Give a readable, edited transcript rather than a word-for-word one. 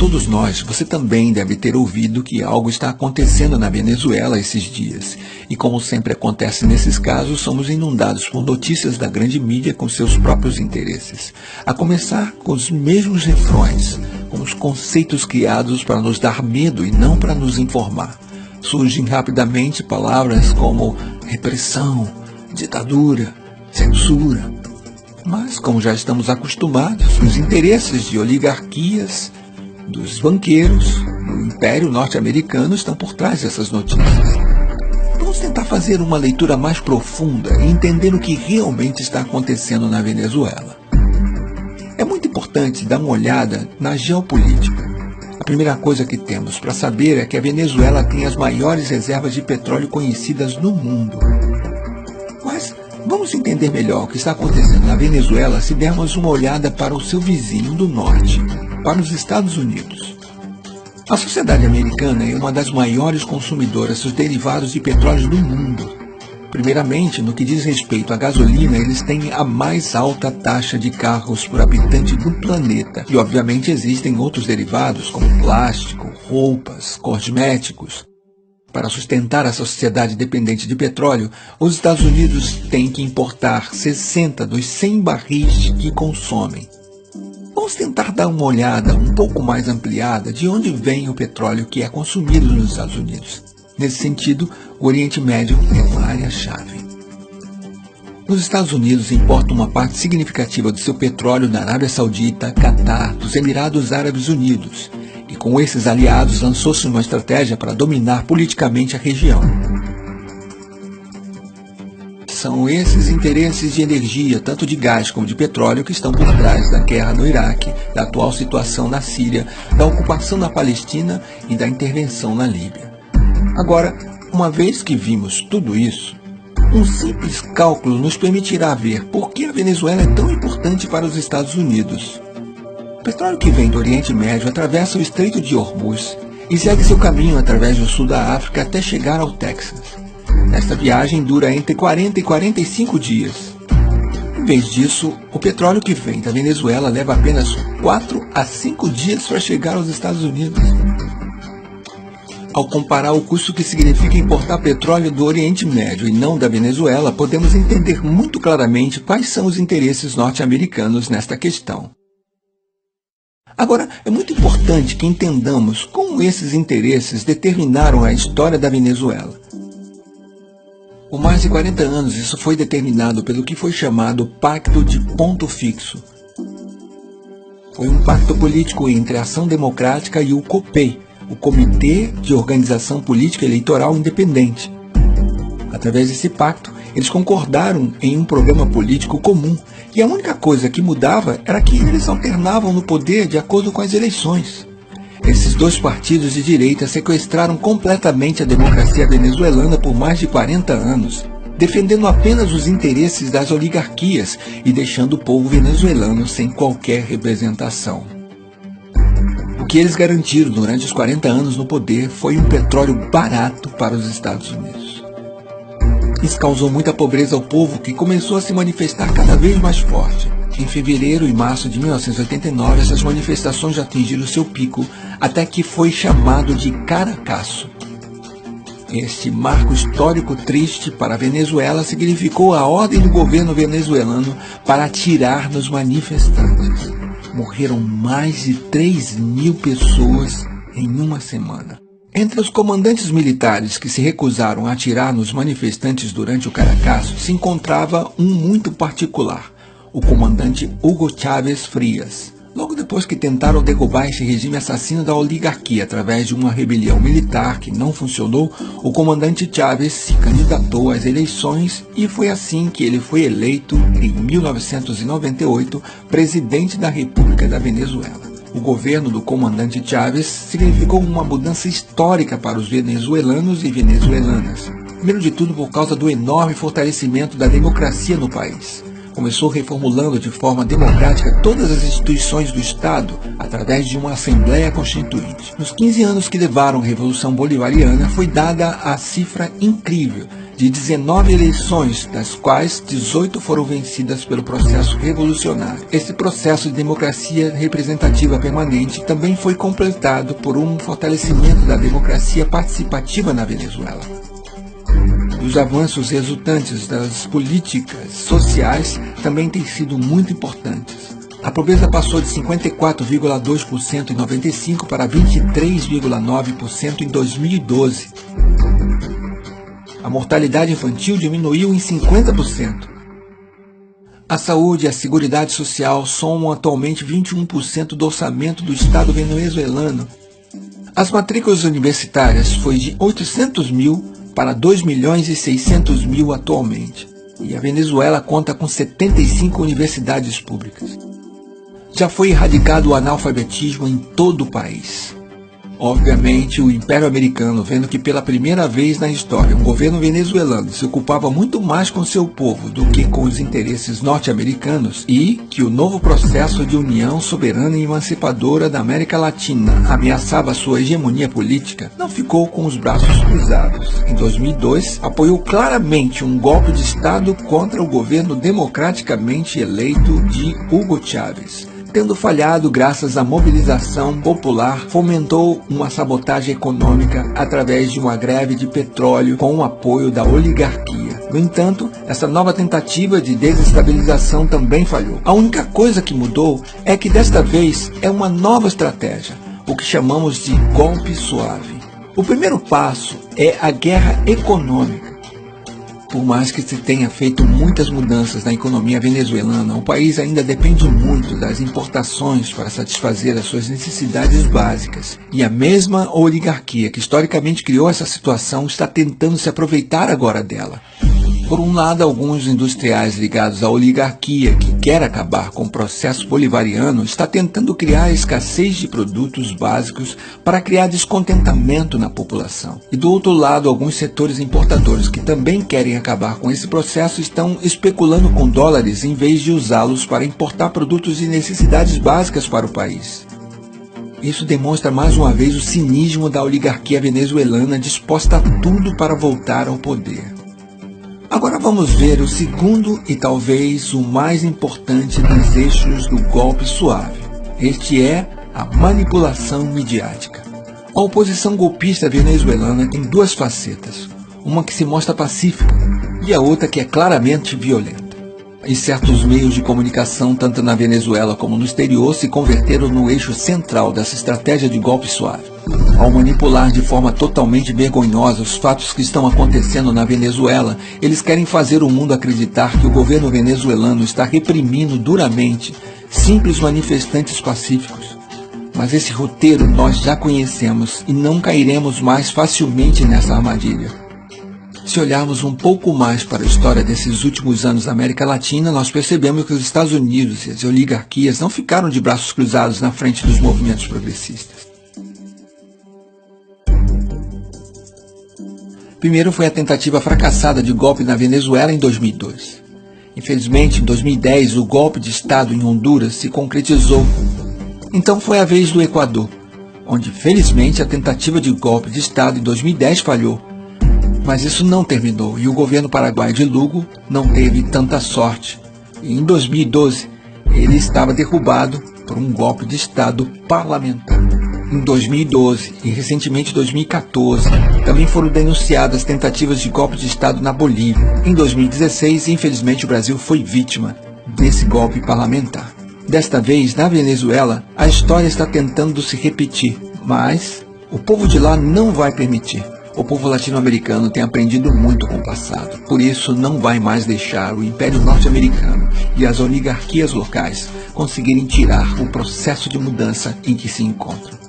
todos nós, você também deve ter ouvido que algo está acontecendo na Venezuela esses dias. E como sempre acontece nesses casos, somos inundados por notícias da grande mídia com seus próprios interesses. A começar com os mesmos refrões, com os conceitos criados para nos dar medo e não para nos informar. Surgem rapidamente palavras como repressão, ditadura, censura. Mas, como já estamos acostumados, os interesses de oligarquias, dos banqueiros, do Império Norte-Americano estão por trás dessas notícias. Vamos tentar fazer uma leitura mais profunda e entender o que realmente está acontecendo na Venezuela. É muito importante dar uma olhada na geopolítica. A primeira coisa que temos para saber é que a Venezuela tem as maiores reservas de petróleo conhecidas no mundo. Mas vamos entender melhor o que está acontecendo na Venezuela se dermos uma olhada para o seu vizinho do norte, para os Estados Unidos. A sociedade americana é uma das maiores consumidoras dos derivados de petróleo do mundo. Primeiramente, no que diz respeito à gasolina, eles têm a mais alta taxa de carros por habitante do planeta. E obviamente existem outros derivados, como plástico, roupas, cosméticos. Para sustentar essa sociedade dependente de petróleo, os Estados Unidos têm que importar 60 dos 100 barris que consomem. Vamos tentar dar uma olhada um pouco mais ampliada de onde vem o petróleo que é consumido nos Estados Unidos. Nesse sentido, o Oriente Médio é uma área-chave. Os Estados Unidos importam uma parte significativa do seu petróleo da Arábia Saudita, Catar, dos Emirados Árabes Unidos. E com esses aliados lançou-se uma estratégia para dominar politicamente a região. São esses interesses de energia, tanto de gás como de petróleo, que estão por trás da guerra no Iraque, da atual situação na Síria, da ocupação na Palestina e da intervenção na Líbia. Agora, uma vez que vimos tudo isso, um simples cálculo nos permitirá ver por que a Venezuela é tão importante para os Estados Unidos. O petróleo que vem do Oriente Médio atravessa o Estreito de Hormuz e segue seu caminho através do sul da África até chegar ao Texas. Esta viagem dura entre 40 e 45 dias. Em vez disso, o petróleo que vem da Venezuela leva apenas 4 a 5 dias para chegar aos Estados Unidos. Ao comparar o custo que significa importar petróleo do Oriente Médio e não da Venezuela, podemos entender muito claramente quais são os interesses norte-americanos nesta questão. Agora, é muito importante que entendamos como esses interesses determinaram a história da Venezuela. Por mais de 40 anos, isso foi determinado pelo que foi chamado Pacto de Ponto Fixo. Foi um pacto político entre a Ação Democrática e o COPEI, o Comitê de Organização Política Eleitoral Independente. Através desse pacto, eles concordaram em um programa político comum, e a única coisa que mudava era que eles alternavam no poder de acordo com as eleições. Esses dois partidos de direita sequestraram completamente a democracia venezuelana por mais de 40 anos, defendendo apenas os interesses das oligarquias e deixando o povo venezuelano sem qualquer representação. O que eles garantiram durante os 40 anos no poder foi um petróleo barato para os Estados Unidos. Isso causou muita pobreza ao povo, que começou a se manifestar cada vez mais forte. Em fevereiro e março de 1989, essas manifestações já atingiram seu pico, até que foi chamado de Caracaço. Este marco histórico triste para a Venezuela significou a ordem do governo venezuelano para atirar nos manifestantes. Morreram mais de 3.000 pessoas em uma semana. Entre os comandantes militares que se recusaram a atirar nos manifestantes durante o Caracaço se encontrava um muito particular, o comandante Hugo Chávez Frías. Logo depois que tentaram derrubar esse regime assassino da oligarquia através de uma rebelião militar que não funcionou, o comandante Chávez se candidatou às eleições e foi assim que ele foi eleito, em 1998, presidente da República da Venezuela. O governo do comandante Chávez significou uma mudança histórica para os venezuelanos e venezuelanas. Primeiro de tudo por causa do enorme fortalecimento da democracia no país. Começou reformulando de forma democrática todas as instituições do Estado através de uma Assembleia Constituinte. Nos 15 anos que levaram a Revolução Bolivariana, foi dada a cifra incrível de 19 eleições, das quais 18 foram vencidas pelo processo revolucionário. Esse processo de democracia representativa permanente também foi completado por um fortalecimento da democracia participativa na Venezuela. Os avanços resultantes das políticas sociais também têm sido muito importantes. A pobreza passou de 54,2% em 95 para 23,9% em 2012. A mortalidade infantil diminuiu em 50%. A saúde e a seguridade social somam atualmente 21% do orçamento do Estado venezuelano. As matrículas universitárias foi de 800 mil para 2.600.000 atualmente. E a Venezuela conta com 75 universidades públicas. Já foi erradicado o analfabetismo em todo o país. Obviamente, o Império Americano, vendo que pela primeira vez na história um governo venezuelano se ocupava muito mais com seu povo do que com os interesses norte-americanos e que o novo processo de união soberana e emancipadora da América Latina ameaçava sua hegemonia política, não ficou com os braços cruzados. Em 2002, apoiou claramente um golpe de Estado contra o governo democraticamente eleito de Hugo Chávez. Tendo falhado graças à mobilização popular, fomentou uma sabotagem econômica através de uma greve de petróleo com o apoio da oligarquia. No entanto, essa nova tentativa de desestabilização também falhou. A única coisa que mudou é que desta vez é uma nova estratégia, o que chamamos de golpe suave. O primeiro passo é a guerra econômica. Por mais que se tenha feito muitas mudanças na economia venezuelana, o país ainda depende muito das importações para satisfazer as suas necessidades básicas. E a mesma oligarquia que historicamente criou essa situação está tentando se aproveitar agora dela. Por um lado, alguns industriais ligados à oligarquia, que quer acabar com o processo bolivariano, está tentando criar escassez de produtos básicos para criar descontentamento na população. E do outro lado, alguns setores importadores que também querem acabar com esse processo estão especulando com dólares em vez de usá-los para importar produtos de necessidades básicas para o país. Isso demonstra mais uma vez o cinismo da oligarquia venezuelana disposta a tudo para voltar ao poder. Agora vamos ver o segundo e talvez o mais importante dos eixos do golpe suave. Este é a manipulação midiática. A oposição golpista venezuelana tem duas facetas, uma que se mostra pacífica e a outra que é claramente violenta. E certos meios de comunicação, tanto na Venezuela como no exterior, se converteram no eixo central dessa estratégia de golpe suave. Ao manipular de forma totalmente vergonhosa os fatos que estão acontecendo na Venezuela, eles querem fazer o mundo acreditar que o governo venezuelano está reprimindo duramente simples manifestantes pacíficos. Mas esse roteiro nós já conhecemos e não cairemos mais facilmente nessa armadilha. Se olharmos um pouco mais para a história desses últimos anos na América Latina, nós percebemos que os Estados Unidos e as oligarquias não ficaram de braços cruzados na frente dos movimentos progressistas. Primeiro foi a tentativa fracassada de golpe na Venezuela em 2002. Infelizmente, em 2010, o golpe de Estado em Honduras se concretizou. Então foi a vez do Equador, onde felizmente a tentativa de golpe de Estado em 2010 falhou. Mas isso não terminou e o governo paraguaio de Lugo não teve tanta sorte. E em 2012, ele estava derrubado por um golpe de Estado parlamentar. Em 2012 e recentemente em 2014, também foram denunciadas tentativas de golpe de Estado na Bolívia. Em 2016, infelizmente, o Brasil foi vítima desse golpe parlamentar. Desta vez, na Venezuela, a história está tentando se repetir, mas o povo de lá não vai permitir. O povo latino-americano tem aprendido muito com o passado, por isso não vai mais deixar o Império Norte-Americano e as oligarquias locais conseguirem tirar o processo de mudança em que se encontram.